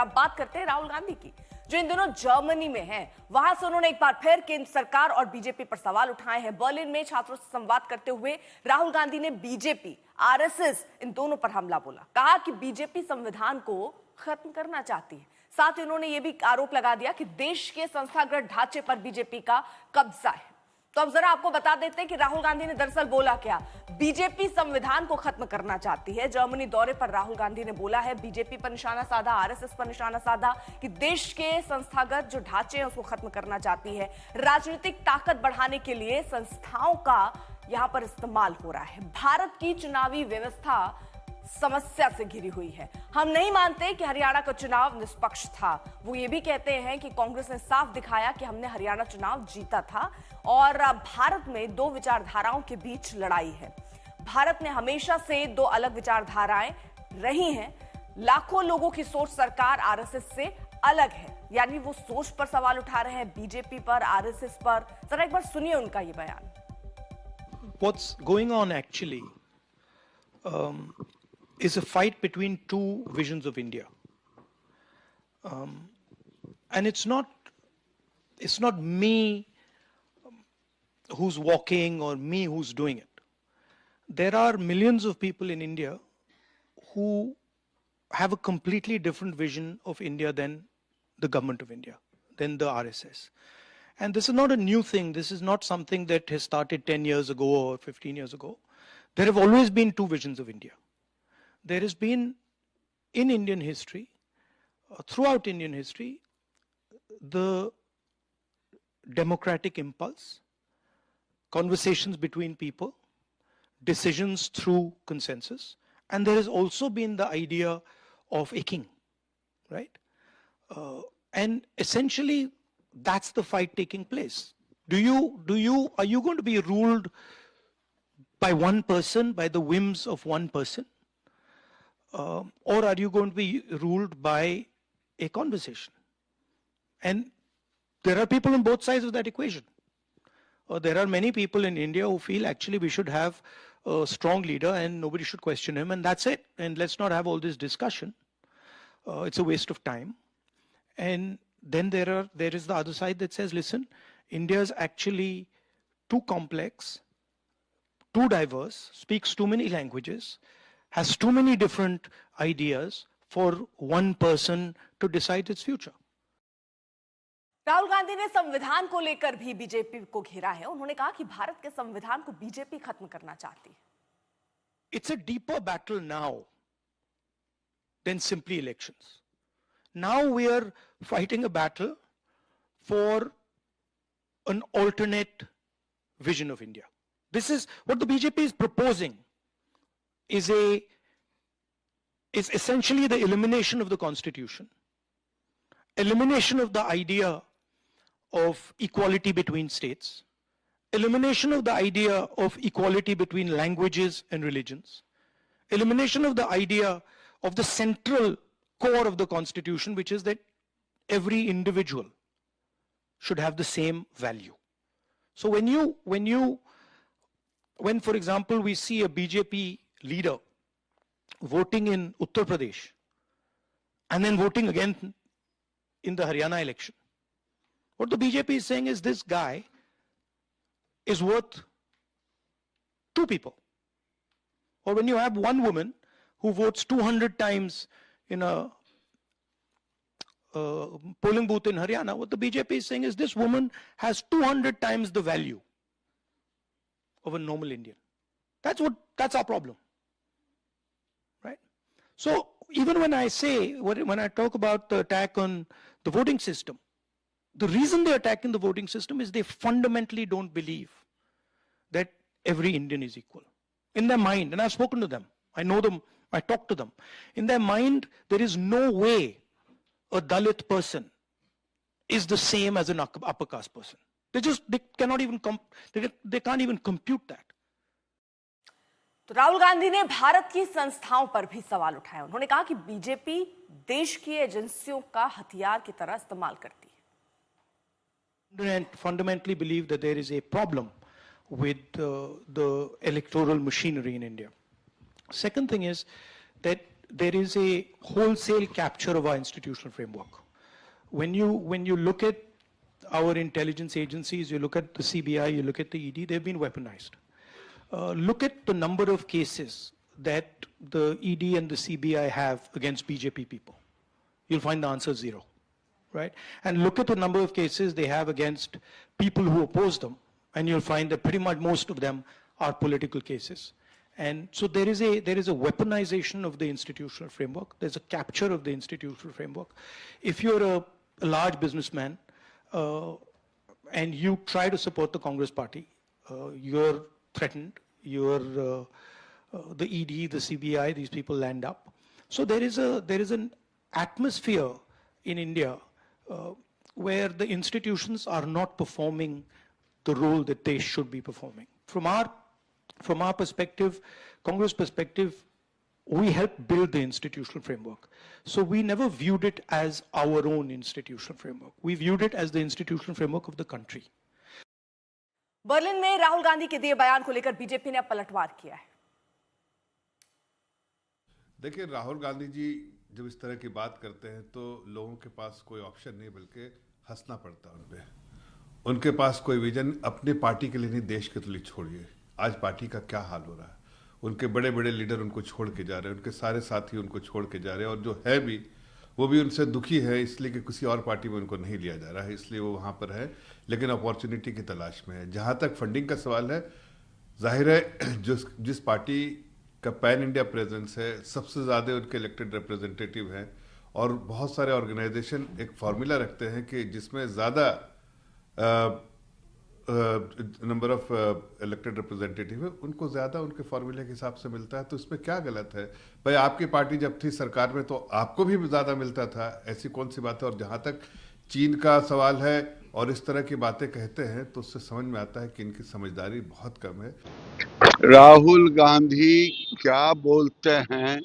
अब बात करते हैं राहुल गांधी की, जो इन दिनों जर्मनी में हैं। वहां से उन्होंने एक बार फिर केंद्र सरकार और बीजेपी पर सवाल उठाए हैं। बर्लिन में छात्रों से संवाद करते हुए राहुल गांधी ने बीजेपी, आरएसएस इन दोनों पर हमला बोला। कहा कि बीजेपी संविधान को खत्म करना चाहती है। साथ ही उन्होंने यह भी आरोप लगा दिया कि देश के संस्थागत ढांचे पर बीजेपी का कब्जा है। तो अब जरा आपको बता देते हैं कि राहुल गांधी ने दरअसल बोला क्या। बीजेपी संविधान को खत्म करना चाहती है। जर्मनी दौरे पर राहुल गांधी ने बोला है, बीजेपी पर निशाना साधा, आरएसएस पर निशाना साधा कि देश के संस्थागत जो ढांचे हैं उसको खत्म करना चाहती है। राजनीतिक ताकत बढ़ाने के लिए संस्थाओं का यहां पर इस्तेमाल हो रहा है। भारत की चुनावी व्यवस्था समस्या से घिरी हुई है। हम नहीं मानते कि हरियाणा का चुनाव निष्पक्ष था। वो ये भी कहते हैं कि कांग्रेस ने साफ दिखाया कि हमने हरियाणा चुनाव जीता था और भारत में दो विचारधाराओं के बीच लड़ाई है। भारत में हमेशा से दो अलग विचारधाराएं रही हैं। लाखों लोगों की सोच सरकार आरएसएस से अलग है, यानी वो सोच पर सवाल उठा रहे हैं, बीजेपी पर, आरएसएस पर। जरा एक बार सुनिए उनका ये बयान। What's going on actually is a fight between two visions of India, and it's not me who's walking or me who's doing it. There are millions of people in India who have a completely different vision of India than the government of India, than the RSS. And this is not a new thing. This is not something that has started 10 years ago or 15 years ago. There have always been two visions of India. There has been, in Indian history, throughout Indian history, the democratic impulse, conversations between people, decisions through consensus, and there has also been the idea of a king, right? And essentially, that's the fight taking place. Are you going to be ruled by one person, by the whims of one person? Or are you going to be ruled by a conversation? And there are people on both sides of that equation. There are many people in India who feel actually we should have a strong leader and nobody should question him, and that's it. And let's not have all this discussion. It's a waste of time. And then there is the other side that says, listen, India is actually too complex, too diverse, speaks too many languages, has too many different ideas for one person to decide its future. Rahul Gandhi ने संविधान को लेकर भी BJP को घेरा है। उन्होंने कहा कि भारत के संविधान को बीजेपी खत्म करना चाहती है। It's a deeper battle now than simply elections. Now we are fighting a battle for an alternate vision of India. This is what the BJP is proposing, is essentially the elimination of the constitution, elimination of the idea of equality between states, elimination of the idea of equality between languages and religions, elimination of the idea of the central core of the constitution, which is that every individual should have the same value. So when for example we see a BJP leader voting in Uttar Pradesh and then voting again in the Haryana election, what the BJP is saying is this guy is worth two people. Or when you have one woman who votes 200 times in a polling booth in Haryana, what the BJP is saying is this woman has 200 times the value of a normal Indian. That's our problem, right? So even when I talk about the attack on the voting system, the reason they're attacking the voting system is they fundamentally don't believe that every Indian is equal. In their mind, and I've spoken to them, I know them, I talk to them. In their mind, there is no way a Dalit person is the same as an upper caste person. They can't even compute that. तो राहुल गांधी ने भारत की संस्थाओं पर भी सवाल उठाए। उन्होंने कहा कि बीजेपी देश की एजेंसियों का हथियार की तरह इस्तेमाल करती है। Fundamentally believe that there is a problem with the electoral machinery in India. Second thing is that there is a wholesale capture of our institutional framework. When you look at our intelligence agencies, you look at the CBI, you look at the ED, they've been weaponized. Look at the number of cases that the ED and the CBI have against BJP people. You'll find the answer zero, right? And look at the number of cases they have against people who oppose them, and you'll find that pretty much most of them are political cases. And so there is a weaponization of the institutional framework. There's a capture of the institutional framework. If you're a large businessman and you try to support the Congress party, you're threatened. The ED, the CBI, these people land up. So there is an atmosphere in India where the institutions are not performing the role that they should be performing. From our perspective, Congress perspective, we helped build the institutional framework. So we never viewed it as our own institutional framework. We viewed it as the institutional framework of the country. Berlin में राहुल गांधी के दिए बयान को लेकर BJP ने पलटवार किया है। देखिए, राहुल गांधी जी जब इस तरह की बात करते हैं तो लोगों के पास कोई ऑप्शन नहीं बल्कि हंसना पड़ता है उन पे। उनके पास कोई विजन अपनी पार्टी के लिए नहीं, देश के लिए छोड़िए। आज पार्टी का क्या हाल हो रहा है, उनके बड़े बड़े लीडर उनको छोड़ के जा रहे हैं, उनके सारे साथी उनको छोड़ के जा रहे हैं, और जो है भी वो भी उनसे दुखी है इसलिए कि किसी और पार्टी में उनको नहीं लिया जा रहा है, इसलिए वो वहाँ पर है, लेकिन अपॉर्चुनिटी की तलाश में है। जहाँ तक फंडिंग का सवाल है, जाहिर है जिस पार्टी का पैन इंडिया प्रेजेंस है, सबसे ज़्यादा उनके इलेक्टेड रिप्रेजेंटेटिव हैं, और बहुत सारे ऑर्गेनाइजेशन एक फार्मूला रखते हैं कि जिसमें ज़्यादा नंबर ऑफ इलेक्टेड रिप्रेजेंटेटिव है उनको ज्यादा उनके फॉर्मूले के हिसाब से मिलता है। तो इसमें क्या गलत है भाई? आपकी पार्टी जब थी सरकार में तो आपको भी ज्यादा मिलता था, ऐसी कौन सी बात है? और जहां तक चीन का सवाल है और इस तरह की बातें कहते हैं तो उससे समझ में आता है कि इनकी समझदारी बहुत कम है। राहुल गांधी क्या बोलते हैं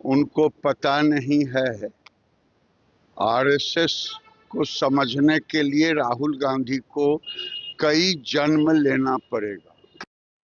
उनको पता नहीं है। आरएसएस को समझने के लिए राहुल गांधी को कई जन्म लेना पड़ेगा।